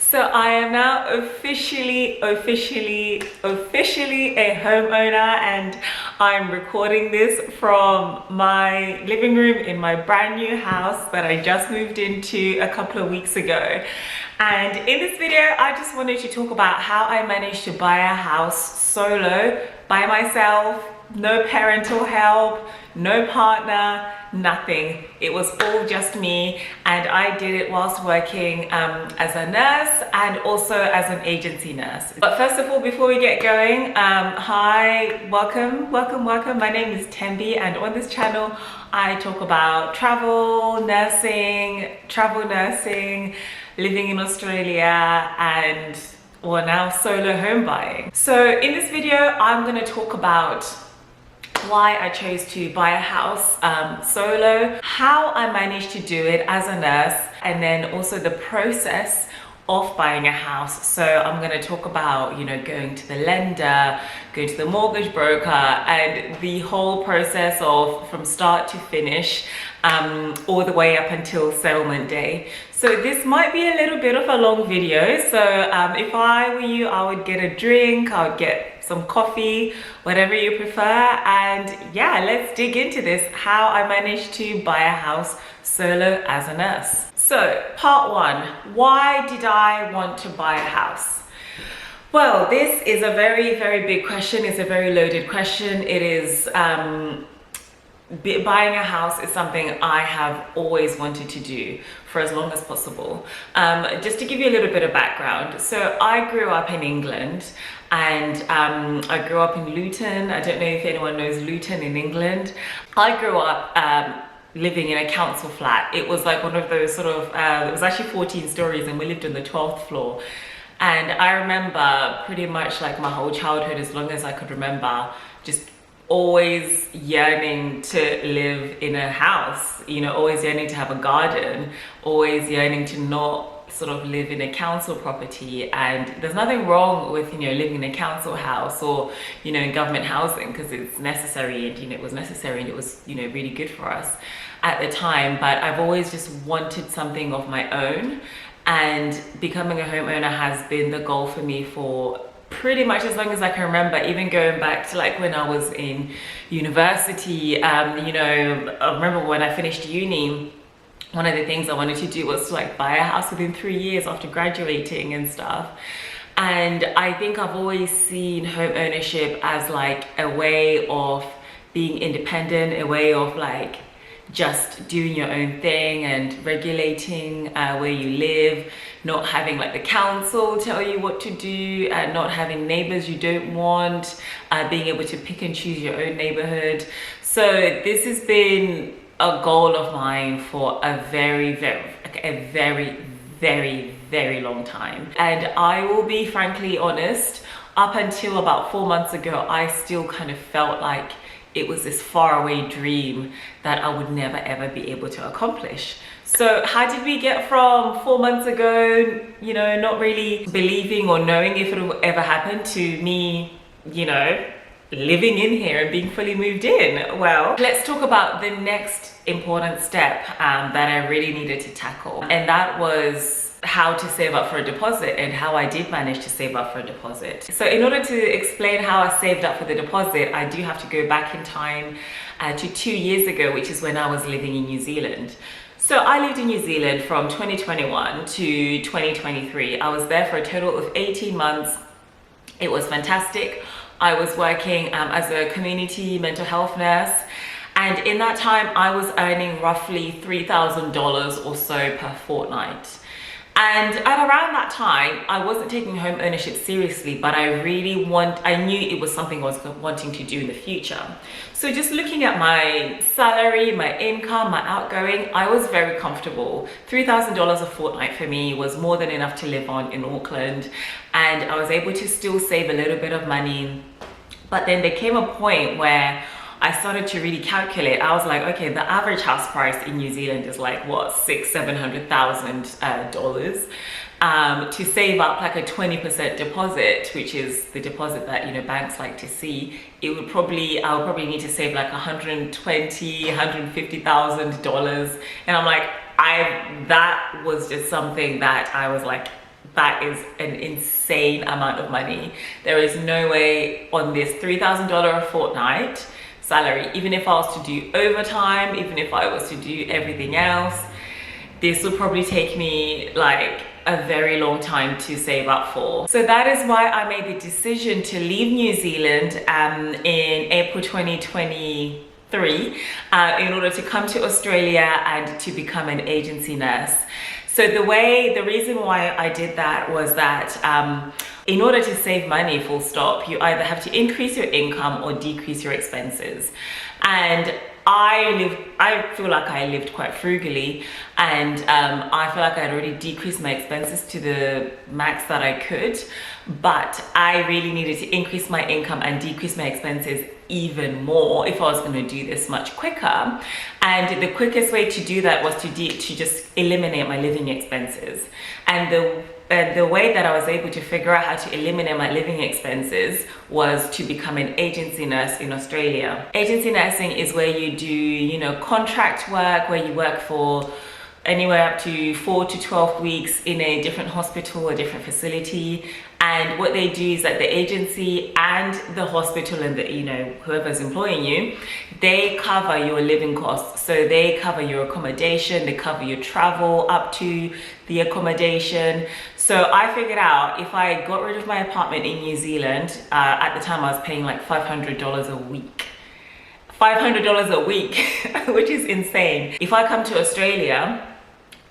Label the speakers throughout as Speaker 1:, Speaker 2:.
Speaker 1: So I am now officially a homeowner, and I'm recording this from my living room in my brand new house that I just moved into a couple of weeks ago. And in this video, I just wanted to talk about how I managed to buy a house solo by myself, no parental help, no partner, nothing. It was all just me, and I did it whilst working as a nurse and also as an agency nurse. But first of all, before we get going, hi, welcome. My name is Tembi, and on this channel I talk about travel nursing, living in Australia, and well, now solo home buying. So in this video, I'm going to talk about why I chose to buy a house solo, how I managed to do it as a nurse, and then also the process of buying a house. So I'm going to talk about, you know, going to the lender, going to the mortgage broker, and the whole process of from start to finish, all the way up until settlement day. So this might be a little bit of a long video. So if I were you, I would get a drink, I would get some coffee, whatever you prefer, and yeah, let's dig into this, how I managed to buy a house solo as a nurse. So part one, why did I want to buy a house? Well, this is a very big question. It's a very loaded question. It is buying a house is something I have always wanted to do for as long as possible. Just to give you a little bit of background, so I grew up in England, and I grew up in Luton. I don't know if anyone knows Luton in England. I grew up living in a council flat. It was like one of those sort of, it was actually 14 stories, and we lived on the 12th floor. And I remember pretty much like my whole childhood, as long as I could remember, just always yearning to live in a house, you know, always yearning to have a garden, always yearning to not sort of live in a council property. And there's nothing wrong with, you know, living in a council house or, you know, in government housing, because it's necessary, and, you know, it was necessary, and it was, you know, really good for us at the time. But I've always just wanted something of my own, and becoming a homeowner has been the goal for me for pretty much as long as I can remember, even going back to like when I was in university. You know, I remember when I finished uni, one of the things I wanted to do was to like buy a house within 3 years after graduating and stuff. And I think I've always seen home ownership as like a way of being independent, a way of like just doing your own thing and regulating where you live, not having like the council tell you what to do, not having neighbors you don't want, being able to pick and choose your own neighborhood. So this has been a goal of mine for a very long time. And I will be frankly honest, up until about 4 months ago, I still kind of felt like it was this faraway dream that I would never ever be able to accomplish. So how did we get from 4 months ago, you know, not really believing or knowing if it will ever happen, to me, you know, living in here and being fully moved in? Well, let's talk about the next important step that I really needed to tackle, and that was how to save up for a deposit, and how I did manage to save up for a deposit. So in order to explain how I saved up for the deposit, I do have to go back in time to 2 years ago, which is when I was living in New Zealand. So I lived in New Zealand from 2021 to 2023. I was there for a total of 18 months. It was fantastic. I was working as a community mental health nurse, and in that time I was earning roughly $3,000 or so per fortnight. And at around that time, I wasn't taking home ownership seriously, but I knew it was something I was wanting to do in the future. So just looking at my salary, my income, my outgoing, I was very comfortable. $3,000 a fortnight for me was more than enough to live on in Auckland, and I was able to still save a little bit of money. But then there came a point where I started to really calculate. I was like, okay, the average house price in New Zealand is like what, $600,000-700,000. To save up like a 20% deposit, which is the deposit that, you know, banks like to see, I would probably need to save like $150,000. And I'm like, that was just something that I was like, that is an insane amount of money. There is no way on this $3,000 a fortnight salary, even if I was to do overtime, even if I was to do everything else, this would probably take me like a very long time to save up for. So that is why I made the decision to leave New Zealand in April 2023 in order to come to Australia and to become an agency nurse. So the reason why I did that was that in order to save money, full stop, you either have to increase your income or decrease your expenses. And I feel like I lived quite frugally, and I feel like I had already decreased my expenses to the max that I could, but I really needed to increase my income and decrease my expenses even more if I was going to do this much quicker. And the quickest way to do that was to just eliminate my living expenses. And the way that I was able to figure out how to eliminate my living expenses was to become an agency nurse in Australia. Agency nursing is where you do, you know, contract work, where you work for anywhere up to 4 to 12 weeks in a different hospital or different facility. And what they do is that the agency and the hospital and the, you know, whoever's employing you, they cover your living costs. So they cover your accommodation, they cover your travel up to the accommodation. So I figured out if I got rid of my apartment in New Zealand, at the time I was paying like $500 a week. $500 a week, which is insane. If I come to Australia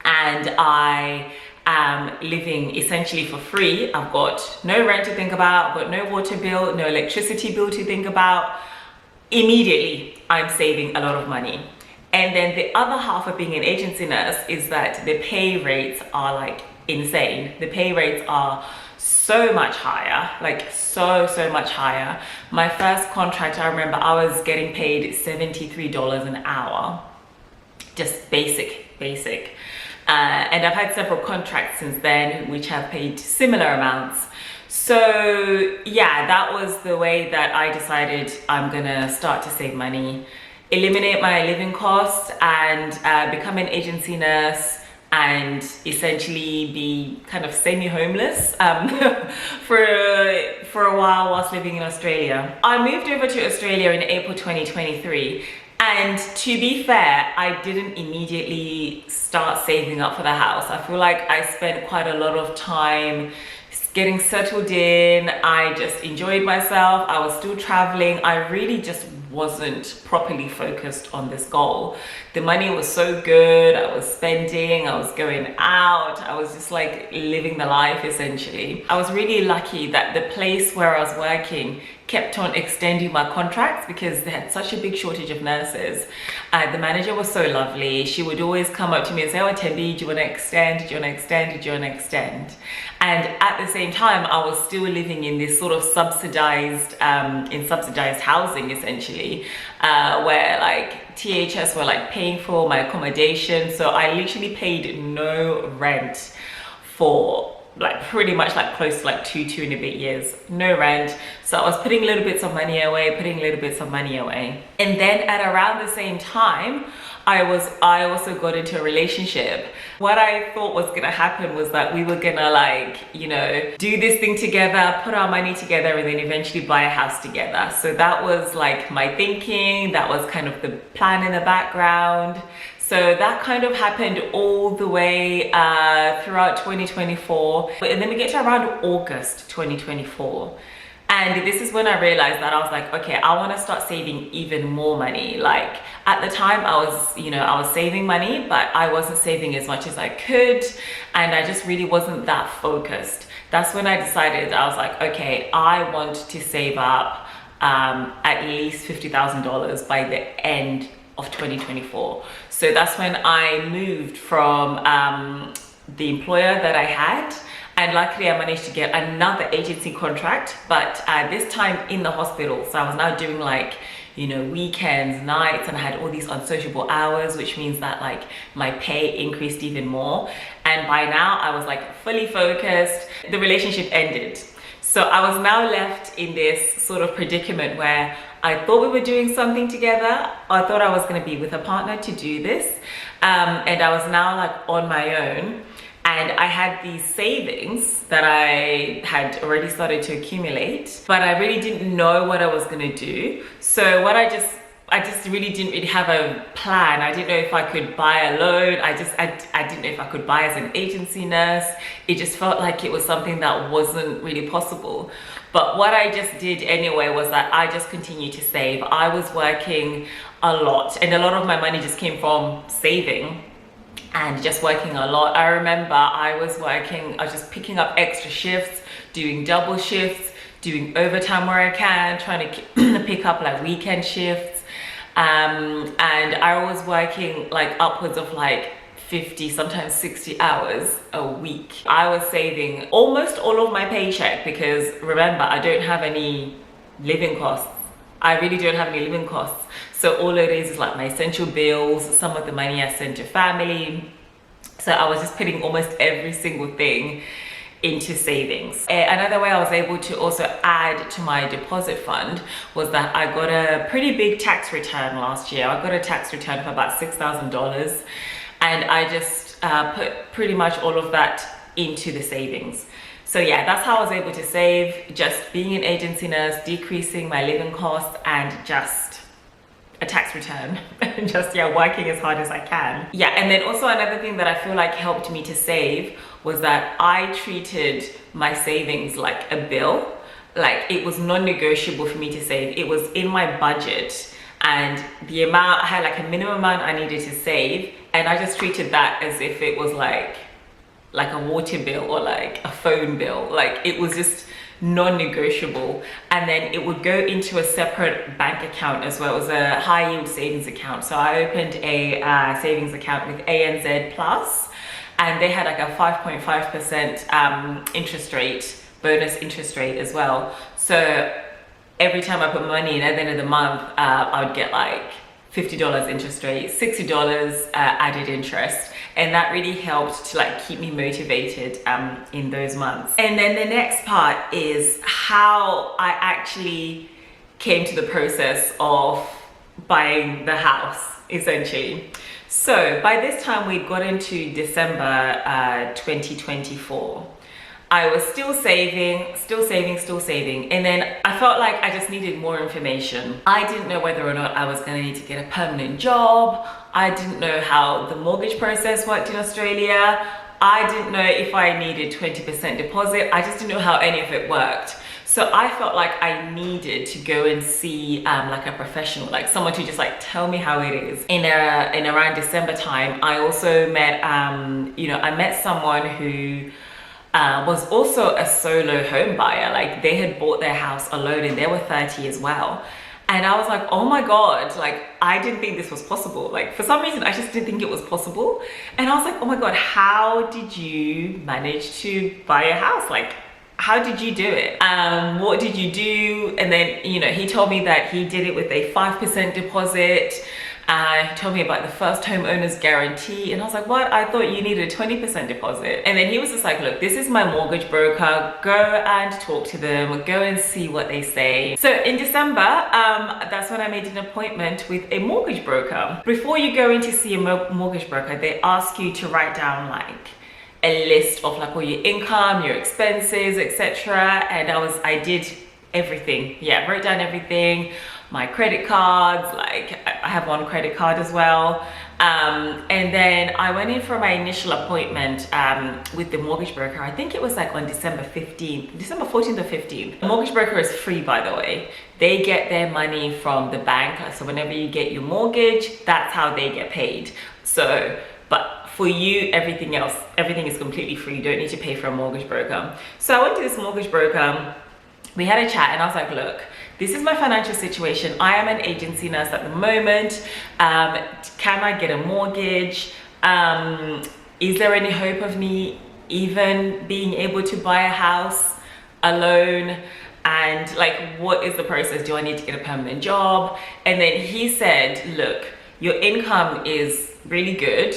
Speaker 1: and I am living essentially for free, I've got no rent to think about, I've got no water bill, no electricity bill to think about, immediately I'm saving a lot of money. And then the other half of being an agency nurse is that the pay rates are like insane. The pay rates are so much higher, like so much higher. My first contract, I remember I was getting paid $73 an hour, just basic. And I've had several contracts since then which have paid similar amounts. So yeah, that was the way that I decided I'm gonna start to save money, eliminate my living costs, and become an agency nurse, and essentially be kind of semi-homeless for a while whilst living in Australia. I moved over to Australia in April 2023, and to be fair, I didn't immediately start saving up for the house. I feel like I spent quite a lot of time getting settled in. I just enjoyed myself. I was still traveling. I really just wasn't properly focused on this goal. The money was so good. I was spending, I was going out. I was just like living the life essentially. I was really lucky that the place where I was working kept on extending my contracts because they had such a big shortage of nurses. The manager was so lovely. She would always come up to me and say, "Oh, Tembi, do you want to extend? Do you want to extend? Do you want to extend?" And at the same time, I was still living in this sort of subsidized housing essentially, where like THS were like paying for my accommodation. So I literally paid no rent for like pretty much like close to like two and a bit years, no rent. So I was putting little bits of money away, And then at around the same time, I also got into a relationship. What I thought was gonna happen was that we were gonna like, you know, do this thing together, put our money together, and then eventually buy a house together. So that was like my thinking, that was kind of the plan in the background. So that kind of happened all the way throughout 2024. And then we get to around August 2024. And this is when I realized that I was like, okay, I want to start saving even more money. Like at the time I was saving money, but I wasn't saving as much as I could. And I just really wasn't that focused. That's when I decided, I was like, okay, I want to save up at least $50,000 by the end of 2024. So that's when I moved from the employer that I had, and luckily I managed to get another agency contract, but this time in the hospital. So I was now doing like, you know, weekends, nights, and I had all these unsociable hours, which means that like my pay increased even more. And by now I was like fully focused. The relationship ended. So I was now left in this sort of predicament where I thought we were doing something together. I thought I was going to be with a partner to do this. And I was now like on my own. And I had these savings that I had already started to accumulate, but I really didn't know what I was gonna do. So what I just really didn't really have a plan. I didn't know if I could buy a loan. I didn't know if I could buy as an agency nurse. It just felt like it was something that wasn't really possible. But what I just did anyway was that I just continued to save. I was working a lot, and a lot of my money just came from saving and just working a lot. I remember I was just picking up extra shifts, doing double shifts, doing overtime where I can, trying to pick up like weekend shifts. And I was working like upwards of like 50, sometimes 60 hours a week. I was saving almost all of my paycheck because remember, I don't have any living costs. I really don't have any living costs. So all it is like my essential bills, some of the money I send to family. So I was just putting almost every single thing into savings. Another way I was able to also add to my deposit fund was that I got a pretty big tax return last year. I got a tax return for about $6,000, and I just put pretty much all of that into the savings. So yeah, that's how I was able to save, just being an agency nurse, decreasing my living costs, and just a tax return and just working as hard as I can. Yeah, and then also another thing that I feel like helped me to save was that I treated my savings like a bill. Like it was non-negotiable for me to save. It was in my budget, and the amount, I had like a minimum amount I needed to save, and I just treated that as if it was like a water bill or like a phone bill. Like it was just non-negotiable. And then it would go into a separate bank account as well. It was a high yield savings account. So I opened a savings account with ANZ Plus, and they had like a 5.5% interest rate, bonus interest rate as well. So every time I put money in at the end of the month, I would get like $50 interest rate, $60 added interest. And that really helped to like keep me motivated in those months. And then the next part is how I actually came to the process of buying the house, essentially. So by this time we got into December 2024. I was still saving. And then I felt like I just needed more information. I didn't know whether or not I was gonna need to get a permanent job. I didn't know how the mortgage process worked in Australia. I didn't know if I needed 20% deposit. I just didn't know how any of it worked. So I felt like I needed to go and see like a professional, like someone to just like tell me how it is. In around December time, I also met, I met someone who was also a solo home buyer. Like they had bought their house alone and they were 30 as well. And I was like, oh my God, like I didn't think this was possible. Like for some reason, I just didn't think it was possible. And I was like, oh my God, how did you manage to buy a house? Like, how did you do it? What did you do? And then, he told me that he did it with a 5% deposit. He told me about the first homeowner's guarantee, and I was like, what? I thought you needed a 20% deposit. And then he was just like, look, this is my mortgage broker. Go and talk to them. Go and see what they say. So in December, that's when I made an appointment with a mortgage broker. Before you go in to see a mortgage broker, they ask you to write down like a list of like all your income, your expenses, etc. And I did everything. Yeah, wrote down everything. My credit cards, like I have one credit card as well. And then I went in for my initial appointment with the mortgage broker. I think it was like on December 14th or 15th. The mortgage broker is free, by the way. They get their money from the bank. So whenever you get your mortgage, that's how they get paid. So, but for you, everything is completely free. You don't need to pay for a mortgage broker. So I went to this mortgage broker. We had a chat and I was like, look, this is my financial situation. I am an agency nurse at the moment. Can I get a mortgage? Is there any hope of me even being able to buy a house alone? And like, what is the process? Do I need to get a permanent job? And then he said, look, your income is really good.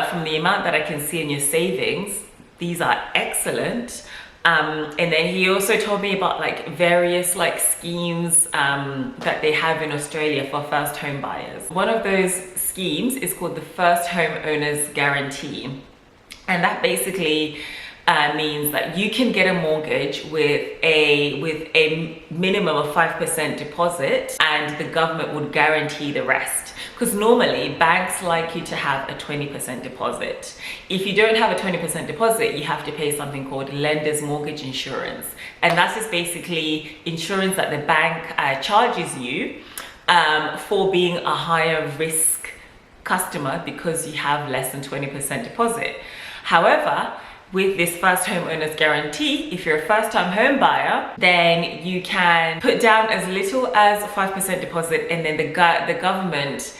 Speaker 1: From the amount that I can see in your savings, these are excellent. And then he also told me about like various like schemes that they have in Australia for first home buyers. One of those schemes is called the first home owner's guarantee. And that basically means that you can get a mortgage with a minimum of 5% deposit, and the government would guarantee the rest. Because normally banks like you to have a 20% deposit. If you don't have a 20% deposit, you have to pay something called lender's mortgage insurance. And that's just basically insurance that the bank charges you for being a higher risk customer because you have less than 20% deposit. However, with this first homeowner's guarantee, if you're a first-time home buyer, then you can put down as little as 5% deposit, and then the government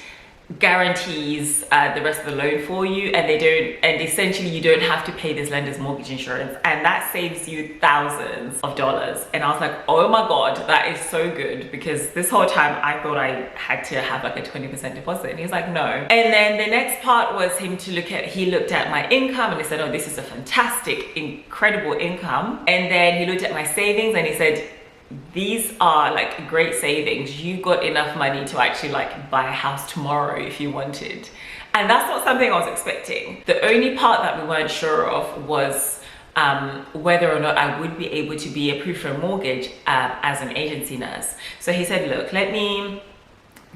Speaker 1: guarantees the rest of the loan for you, and essentially you don't have to pay this lender's mortgage insurance, and that saves you thousands of dollars. And I was like, oh my god, that is so good, because this whole time I thought I had to have like a 20% deposit, and he's like, no. And then the next part was him to he looked at my income, and he said, oh, this is a fantastic, incredible income. And then he looked at my savings, and he said, these are like great savings. You've got enough money to actually like buy a house tomorrow if you wanted. And that's not something I was expecting. The only part that we weren't sure of was whether or not I would be able to be approved for a mortgage as an agency nurse. So he said, look, let me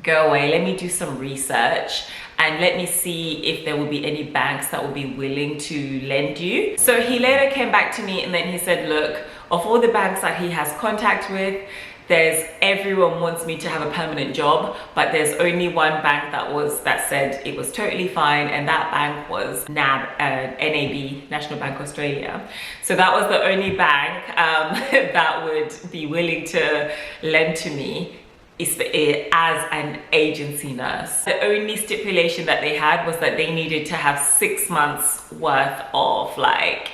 Speaker 1: go away, let me do some research, and let me see if there will be any banks that will be willing to lend you. So he later came back to me, and then he said, look, of all the banks that he has contact with, everyone wants me to have a permanent job, but there's only one bank that said it was totally fine, and that bank was NAB, National Bank Australia. So that was the only bank that would be willing to lend to me as an agency nurse. The only stipulation that they had was that they needed to have 6 months worth of like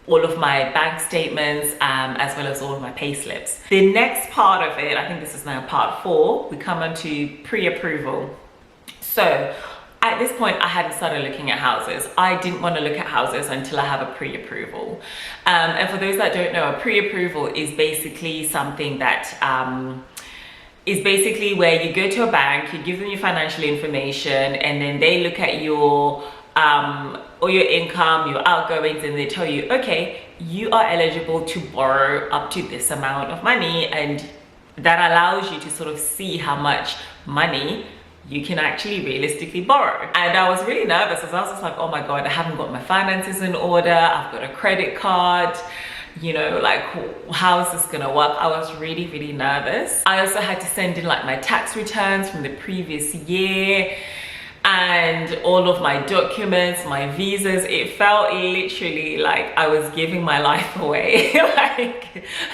Speaker 1: all of my bank statements, as well as all of my pay slips. The next part of it, I think this is now part 4, we come on to pre-approval. So at this point, I hadn't started looking at houses. I didn't want to look at houses until I have a pre-approval. And for those that don't know, a pre-approval is basically something that is basically where you go to a bank, you give them your financial information, and then they look at your or your income, your outgoings, and they tell you, okay, you are eligible to borrow up to this amount of money, and that allows you to sort of see how much money you can actually realistically borrow. And I was really nervous because I was just like, oh my god, I haven't got my finances in order, I've got a credit card, you know, like how is this gonna work? I was really nervous. I also had to send in like my tax returns from the previous year and all of my documents, my visas. It felt literally like I was giving my life away. Like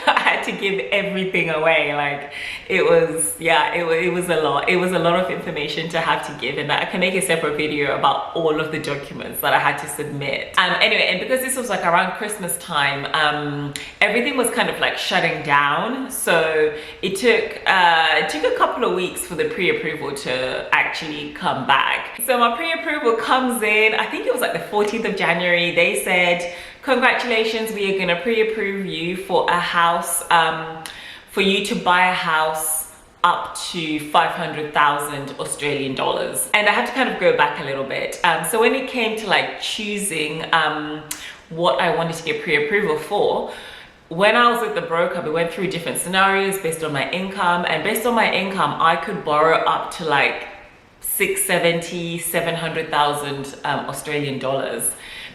Speaker 1: I had to give everything away. Like it was, yeah, it was a lot. It was a lot of information to have to give, and I can make a separate video about all of the documents that I had to submit. Anyway, and because this was like around Christmas time, everything was kind of like shutting down. So it took a couple of weeks for the pre-approval to actually come back. So my pre-approval comes in, I think it was like the 14th of January. They said, congratulations, we are going to pre-approve you for a house, for you to buy a house up to 500,000 Australian dollars. And I had to kind of go back a little bit. So when it came to like choosing what I wanted to get pre-approval for, when I was with the broker, we went through different scenarios based on my income, and based on my income, I could borrow up to like 700,000 Australian dollars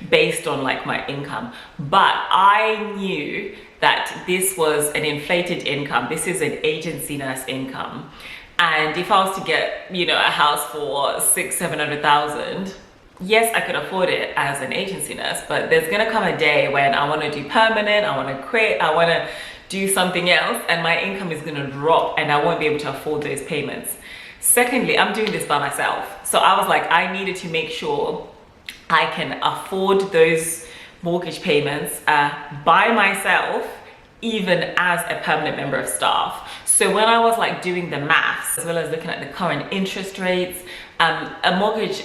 Speaker 1: based on like my income. But I knew that this was an inflated income. This is an agency nurse income. And if I was to get, you know, a house for 700,000, yes, I could afford it as an agency nurse, but there's gonna come a day when I wanna do permanent, I wanna quit, I wanna do something else, and my income is gonna drop and I won't be able to afford those payments. Secondly, I'm doing this by myself. So I was like, I needed to make sure I can afford those mortgage payments by myself, even as a permanent member of staff. So when I was like doing the maths, as well as looking at the current interest rates, a mortgage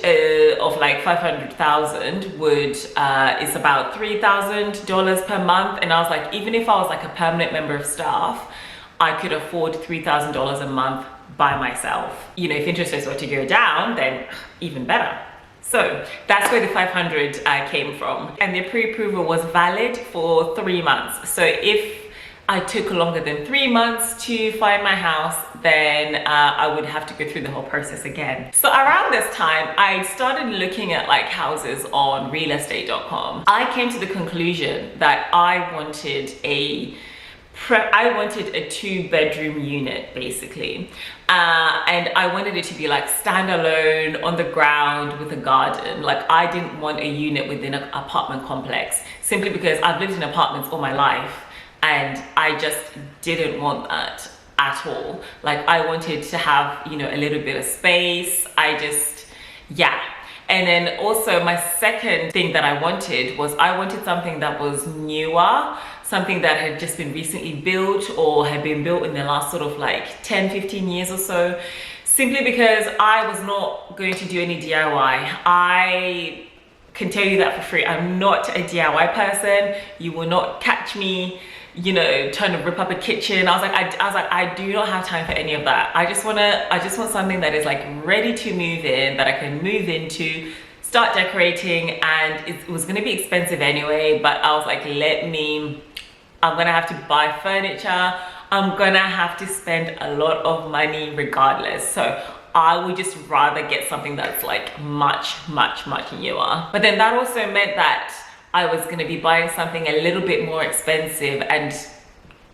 Speaker 1: of like 500,000 is about $3,000 per month. And I was like, even if I was like a permanent member of staff, I could afford $3,000 a month by myself. You know, if interest rates were to go down, then even better. So that's where the 500 came from. And the pre-approval was valid for 3 months. So if I took longer than 3 months to find my house, then I would have to go through the whole process again. So around this time, I started looking at like houses on realestate.com. I came to the conclusion that I wanted a 2-bedroom unit basically, and I wanted it to be like standalone on the ground with a garden. Like I didn't want a unit within an apartment complex, simply because I've lived in apartments all my life and I just didn't want that at all. Like I wanted to have, you know, a little bit of space. Yeah. And then also my second thing that I wanted something that was newer, something that had just been recently built or had been built in the last sort of like 10-15 years or so, simply because I was not going to do any DIY. I can tell you that for free. I'm not a DIY person. You will not catch me, you know, trying to rip up a kitchen. I was like, I do not have time for any of that. I just want something that is like ready to move in, that I can move into, start decorating. And it was going to be expensive anyway, but I was like, I'm gonna have to buy furniture. I'm gonna have to spend a lot of money regardless. So I would just rather get something that's like much newer. But then that also meant that I was going to be buying something a little bit more expensive and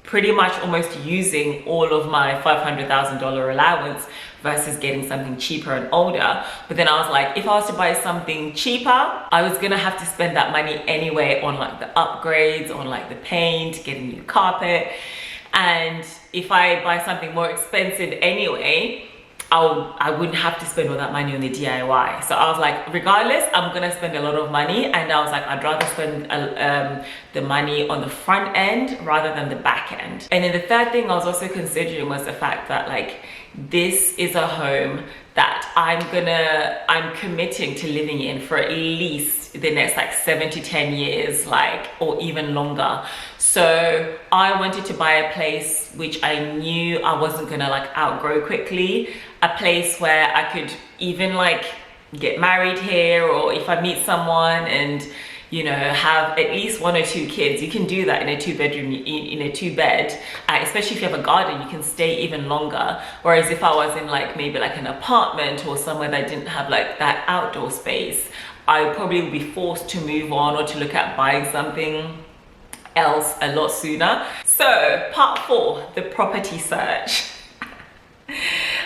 Speaker 1: pretty much almost using all of my $500,000 allowance versus getting something cheaper and older. But then I was like, if I was to buy something cheaper, I was going to have to spend that money anyway on like the upgrades, on like the paint, getting new carpet. And if I buy something more expensive anyway, I wouldn't have to spend all that money on the DIY. So I was like, regardless, I'm gonna spend a lot of money, and I was like, I'd rather spend the money on the front end rather than the back end. And then the third thing I was also considering was the fact that like, this is a home that I'm committing to living in for at least the next like 7 to 10 years, like, or even longer. So I wanted to buy a place which I knew I wasn't gonna like outgrow quickly, a place where I could even like get married here, or if I meet someone and, you know, have at least 1 or 2 kids. You can do that in a 2-bedroom, in a 2-bed, especially if you have a garden, you can stay even longer. Whereas if I was in like maybe like an apartment or somewhere that didn't have like that outdoor space, I probably would be forced to move on or to look at buying something else a lot sooner. So part 4, the property search.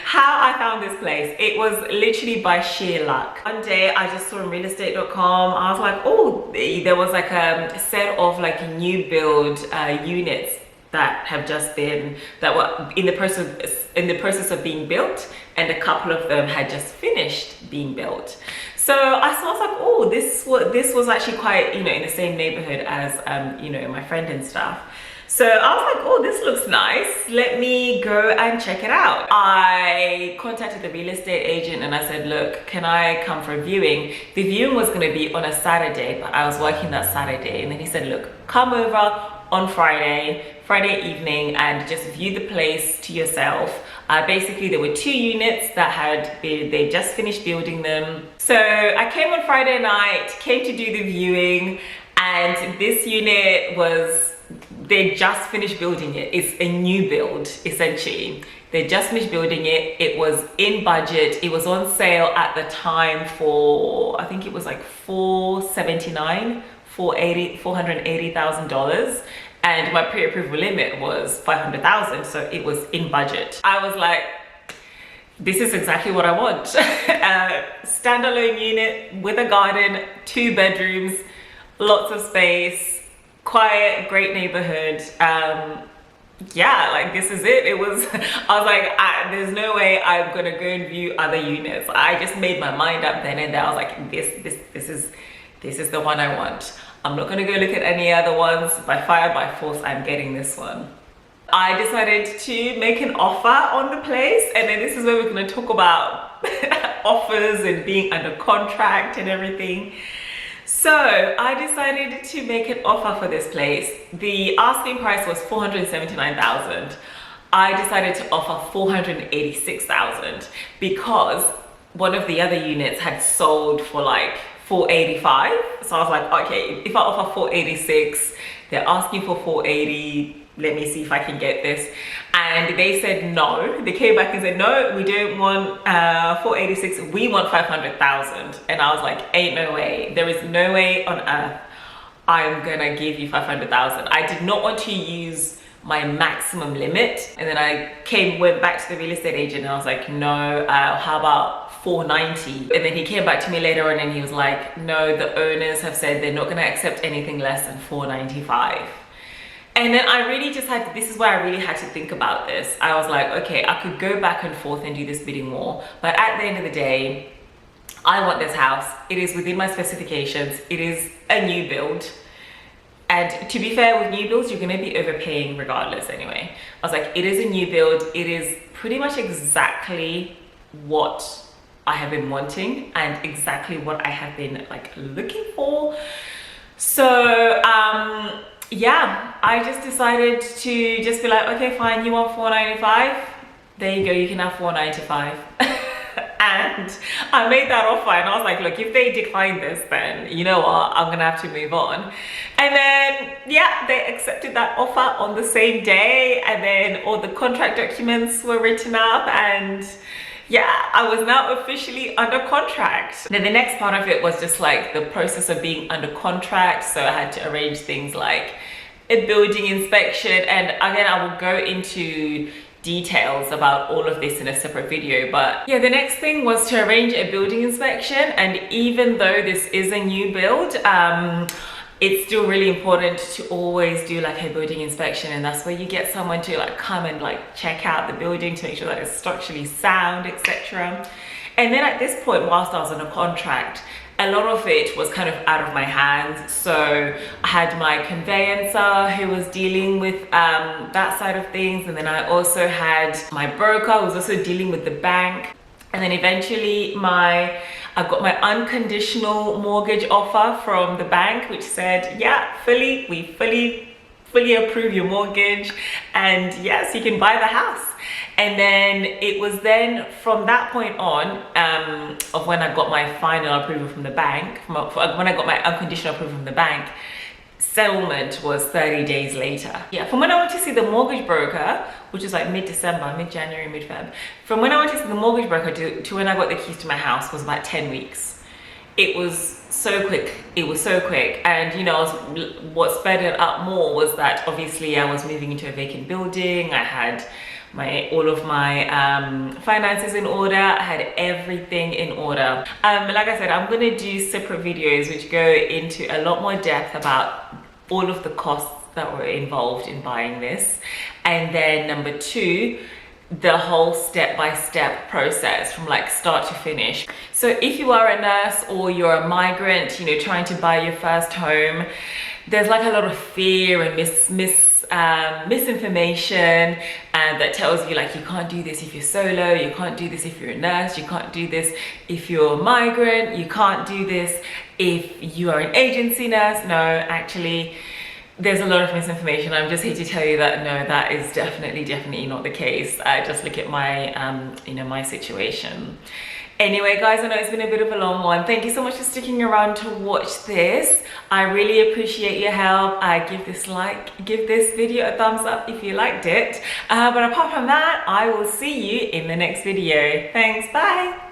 Speaker 1: How I found this place, it was literally by sheer luck. One day I just saw on realestate.com, I was like, oh, there was like a set of like new build units that have just been, that were in the process of being built, and a couple of them had just finished being built. So I was like, oh, this was actually quite, you know, in the same neighborhood as, you know, my friend and stuff. So I was like, oh, this looks nice. Let me go and check it out. I contacted the real estate agent and I said, look, can I come for a viewing? The viewing was going to be on a Saturday, but I was working that Saturday. And then he said, look, come over on Friday evening and just view the place to yourself. Basically, there were 2 units that they just finished building them. So I came on Friday night, came to do the viewing, and this unit they just finished building it. It's a new build, essentially. They just finished building it. It was in budget. It was on sale at the time for, I think it was like $480,000. And my pre-approval limit was $500,000, so it was in budget. I was like, this is exactly what I want. Standalone unit with a garden, 2 bedrooms, lots of space, quiet, great neighborhood. Yeah, like this is it. I was like, there's no way I'm gonna go and view other units. I just made my mind up then and there. I was like, this is the one I want. I'm not gonna go look at any other ones. By fire, by force, I'm getting this one. I decided to make an offer on the place, and then this is where we're gonna talk about offers and being under contract and everything. So I decided to make an offer for this place. The asking price was $479,000. I decided to offer $486,000 because one of the other units had sold for like 485. So I was like, okay, if I offer 486, they're asking for 480. Let me see if I can get this. And they said no. They came back and said, no, we don't want 486. We want 500,000. And I was like, ain't no way. There is no way on earth I'm gonna give you 500,000. I did not want to use my maximum limit. And then I went back to the real estate agent and I was like, no, how about 490? And then he came back to me later on and he was like, no, the owners have said they're not gonna accept anything less than 495. And then I really just had, this is where I really had to think about this. I was like, okay, I could go back and forth and do this bidding war, but at the end of the day, I want this house. It is within my specifications. It is a new build. And to be fair, with new builds, you're gonna be overpaying regardless anyway. I was like, it is a new build. It is pretty much exactly what I have been wanting and exactly what I have been like looking for. So, yeah, I just decided to just be like, okay, fine, you want 495? There you go, you can have 495. And I made that offer and I was like, look, if they decline this, then you know what, I'm gonna have to move on. And then, yeah, they accepted that offer on the same day, and then all the contract documents were written up, and yeah, I was now officially under contract. Then the next part of it was just like the process of being under contract. So I had to arrange things like a building inspection. And again, I will go into details about all of this in a separate video. But yeah, the next thing was to arrange a building inspection. And even though this is a new build, it's still really important to always do like a building inspection, and that's where you get someone to like come and like check out the building to make sure that it's structurally sound, etc. And then at this point, whilst I was on a contract, a lot of it was kind of out of my hands. So I had my conveyancer who was dealing with that side of things, and then I also had my broker who was also dealing with the bank. And then eventually I got my unconditional mortgage offer from the bank, which said, yeah, we fully approve your mortgage, and yes, you can buy the house. And then it was then from that point on, of when I got my final approval from the bank, when I got my unconditional approval from the bank, settlement was 30 days later. Yeah, from when I went to see the mortgage broker, which was like mid-December, mid-January, mid-Feb, from when I went to see the mortgage broker to when I got the keys to my house was about 10 weeks. It was so quick. It was so quick. And you know, what sped it up more was that obviously I was moving into a vacant building. I had all of my finances in order. I had everything in order. Like I said, I'm gonna do separate videos which go into a lot more depth about all of the costs that were involved in buying this. And then number two, the whole step-by-step process from like start to finish. So if you are a nurse or you're a migrant, you know, trying to buy your first home, there's like a lot of fear and misinformation that tells you like you can't do this if you're solo, you can't do this if you're a nurse, you can't do this if you're a migrant, you can't do this if you are an agency nurse. No, actually, there's a lot of misinformation. I'm just here to tell you that no, that is definitely not the case. Just look at my my situation. Anyway, guys, I know it's been a bit of a long one. Thank you so much for sticking around to watch this. I really appreciate your help. Give this video a thumbs up if you liked it. But apart from that, I will see you in the next video. Thanks, bye.